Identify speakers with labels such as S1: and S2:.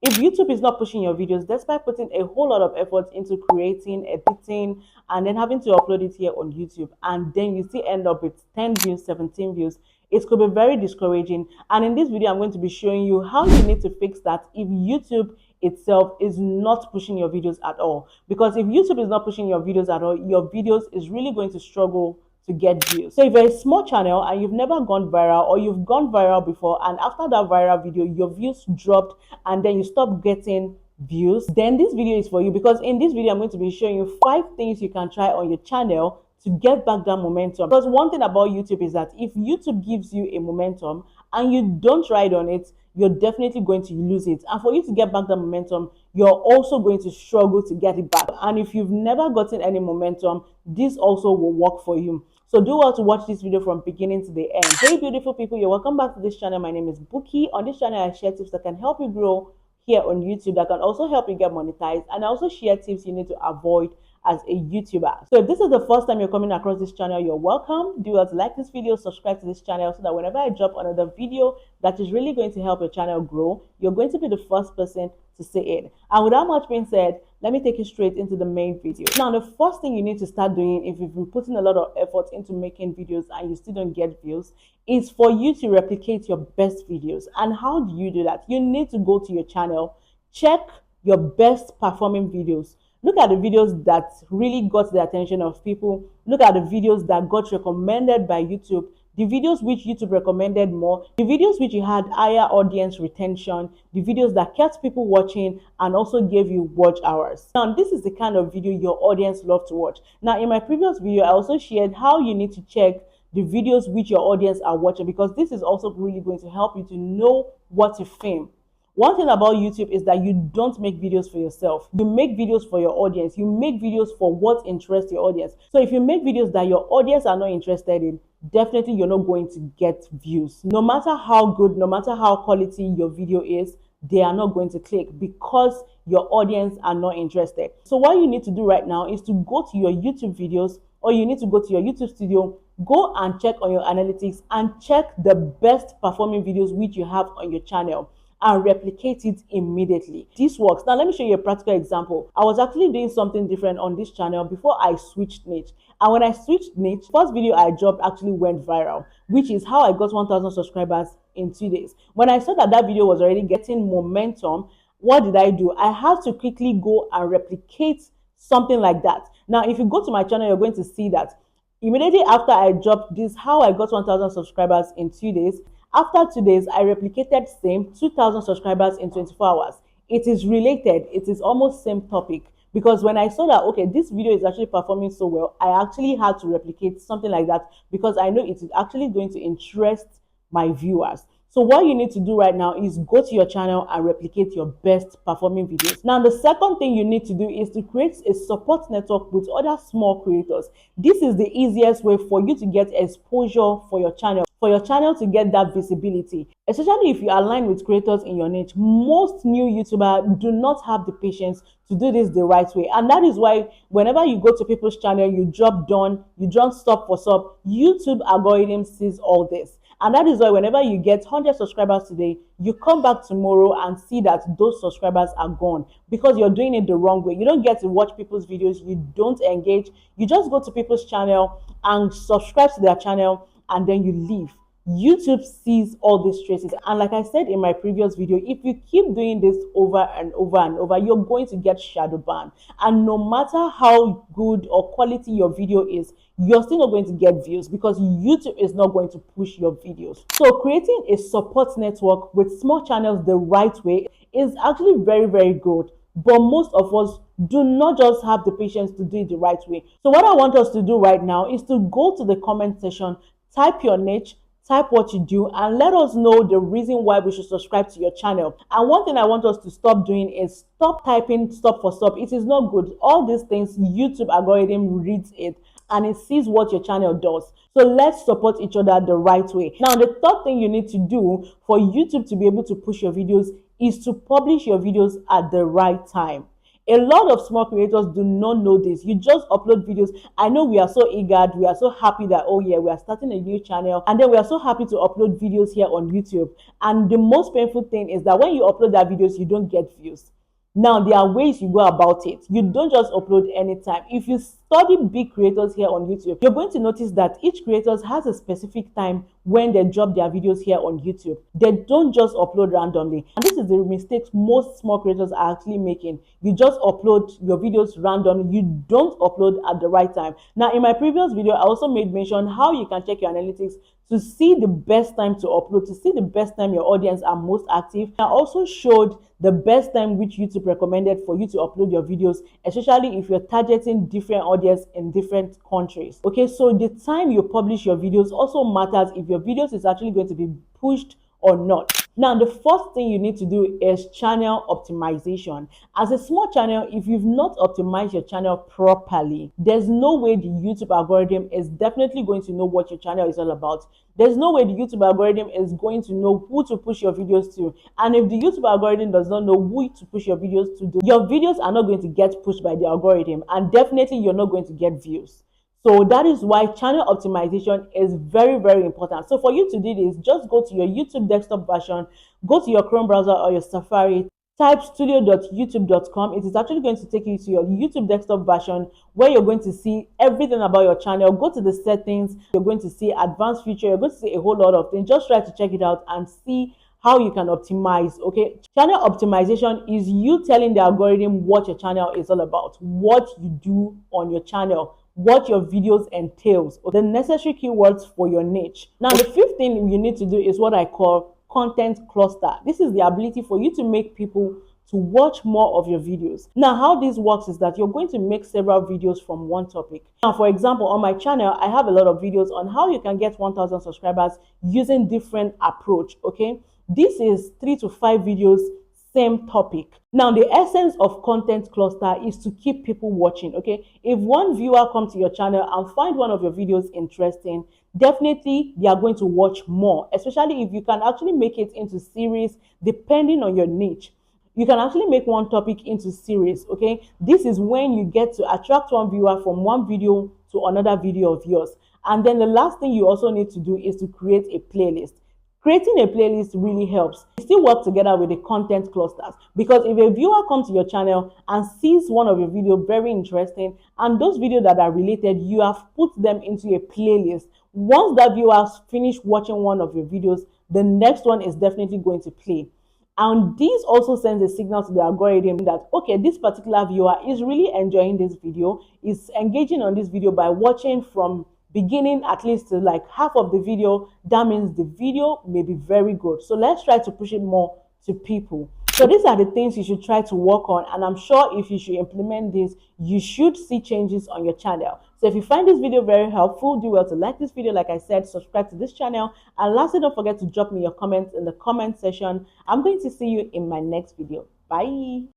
S1: If YouTube is not pushing your videos, despite putting a whole lot of effort into creating, editing, and then having to upload it here on YouTube, and then you still end up with 10 views, 17 views, it could be very discouraging. And in this video, I'm going to be showing you how you need to fix that if YouTube itself is not pushing your videos at all. Because if YouTube is not pushing your videos at all, your videos is really going to struggle to get views. So if you're a small channel and you've never gone viral, or you've gone viral before and after that viral video your views dropped and then you stop getting views, then this video is for you, because in this video I'm going to be showing you 5 things you can try on your channel to get back that momentum. Because one thing about YouTube is that if YouTube gives you a momentum and you don't ride on it, you're definitely going to lose it. And for you to get back the momentum, you're also going to struggle to get it back. And if you've never gotten any momentum, this also will work for you. So do well to watch this video from beginning to the end. Hey beautiful people, you're welcome back to this channel. My name is Buki. On this channel I share tips that can help you grow here on YouTube, that can also help you get monetized, and I also share tips you need to avoid as a YouTuber. So if this is the first time you're coming across this channel, you're welcome. Do well to like this video, subscribe to this channel, so that whenever I drop another video that is really going to help your channel grow, you're going to be the first person to see it. And without much being said, let me take you straight into the main video. Now, the first thing you need to start doing if you've been putting a lot of effort into making videos and you still don't get views is for you to replicate your best videos. And how do you do that? You need to go to your channel, check your best performing videos. Look at the videos that really got the attention of people. Look at the videos that got recommended by YouTube, the videos which YouTube recommended more, the videos which you had higher audience retention, the videos that kept people watching and also gave you watch hours. Now, this is the kind of video your audience love to watch. Now, in my previous video, I also shared how you need to check the videos which your audience are watching, because this is also really going to help you to know what to film. One thing about YouTube is that you don't make videos for yourself. You make videos for your audience. You make videos for what interests your audience. So if you make videos that your audience are not interested in, definitely you're not going to get views. No matter how good, no matter how quality your video is, they are not going to click because your audience are not interested. So what you need to do right now is to go to your YouTube videos, or you need to go to your YouTube studio, go and check on your analytics and check the best performing videos which you have on your channel and replicate it immediately. This works. Now let me show you a practical example. I was actually doing something different on this channel before I switched niche. And when I switched niche, first video I dropped actually went viral, which is how I got 1,000 subscribers in 2 days. When I saw that that video was already getting momentum, what did I do? I had to quickly go and replicate something like that. Now, if you go to my channel, you're going to see that immediately after I dropped this, how I got 1,000 subscribers in 2 days, after 2 days, I replicated same 2,000 subscribers in 24 hours. It is related. It is almost same topic. Because when I saw that, okay, this video is actually performing so well, I actually had to replicate something like that because I know it is actually going to interest my viewers. So what you need to do right now is go to your channel and replicate your best performing videos. Now, the second thing you need to do is to create a support network with other small creators. This is the easiest way for you to get exposure for your channel to get that visibility, especially if you align with creators in your niche. Most new YouTubers do not have the patience to do this the right way, and that is why whenever you go to people's channel, you drop done, you drop stop for sub, YouTube algorithm sees all this. And that is why whenever you get 100 subscribers today, you come back tomorrow and see that those subscribers are gone because you're doing it the wrong way. You don't get to watch people's videos, you don't engage, you just go to people's channel and subscribe to their channel and then you leave. YouTube sees all these traces, and like I said in my previous video, if you keep doing this over and over and over, you're going to get shadow banned. And no matter how good or quality your video is, you're still not going to get views because YouTube is not going to push your videos. So creating a support network with small channels the right way is actually very, very good. But most of us do not just have the patience to do it the right way. So what I want us to do right now is to go to the comment section, type your niche, type what you do, and let us know the reason why we should subscribe to your channel. And one thing I want us to stop doing is stop typing stop for stop. It is not good. All these things, YouTube algorithm reads it and it sees what your channel does. So let's support each other the right way. Now, the third thing you need to do for YouTube to be able to push your videos is to publish your videos at the right time. A lot of small creators do not know this. You just upload videos. I know we are so eager, we are so happy that, oh yeah, we are starting a new channel, and then we are so happy to upload videos here on YouTube. And the most painful thing is that when you upload that videos, you don't get views. Now, there are ways you go about it. You don't just upload anytime. If you study big creators here on YouTube, you're going to notice that each creator has a specific time when they drop their videos here on YouTube. They don't just upload randomly. And this is the mistakes most small creators are actually making. You just upload your videos randomly. You don't upload at the right time. Now, in my previous video, I also made mention how you can check your analytics to see the best time to upload, to see the best time your audience are most active. I also showed the best time which YouTube recommended for you to upload your videos, especially if you're targeting different audience in different countries. Okay, so the time you publish your videos also matters if your videos is actually going to be pushed or not. Now, the first thing you need to do is channel optimization. As a small channel, if you've not optimized your channel properly, there's no way the YouTube algorithm is definitely going to know what your channel is all about. There's no way the YouTube algorithm is going to know who to push your videos to. And if the YouTube algorithm does not know who to push your videos to, your videos are not going to get pushed by the algorithm, and definitely you're not going to get views. So that is why channel optimization is very, very important. So for you to do this, just go to your YouTube desktop version, go to your Chrome browser or your Safari, type studio.youtube.com. It is actually going to take you to your YouTube desktop version where you're going to see everything about your channel. Go to the settings, you're going to see advanced feature, you're going to see a whole lot of things. Just try to check it out and see how you can optimize. Okay, channel optimization is you telling the algorithm what your channel is all about, what you do on your channel, what your videos entails, or the necessary keywords for your niche. Now, the fifth thing you need to do is what I call content cluster. This is the ability for you to make people to watch more of your videos. Now, how this works is that you're going to make several videos from one topic. Now, for example, on my channel, I have a lot of videos on how you can get 1,000 subscribers using different approach. Okay, this is 3 to 5 videos, same topic. Now, the essence of content cluster is to keep people watching. Okay, if one viewer comes to your channel and find one of your videos interesting, definitely they are going to watch more, especially if you can actually make it into series depending on your niche. You can actually make one topic into series. Okay, this is when you get to attract one viewer from one video to another video of yours. And then the last thing you also need to do is to create a playlist. Creating a playlist really helps. You still work together with the content clusters, because if a viewer comes to your channel and sees one of your videos very interesting, and those videos that are related, you have put them into a playlist. Once that viewer has finished watching one of your videos, the next one is definitely going to play. And this also sends a signal to the algorithm that, okay, this particular viewer is really enjoying this video, is engaging on this video by watching from beginning at least to like half of the video. That means the video may be very good. So let's try to push it more to people. So these are the things you should try to work on, and I'm sure if you should implement this, you should see changes on your channel. So if you find this video very helpful, do well to like this video, like I said, subscribe to this channel, and lastly, don't forget to drop me your comments in the comment section. I'm going to see you in my next video. Bye.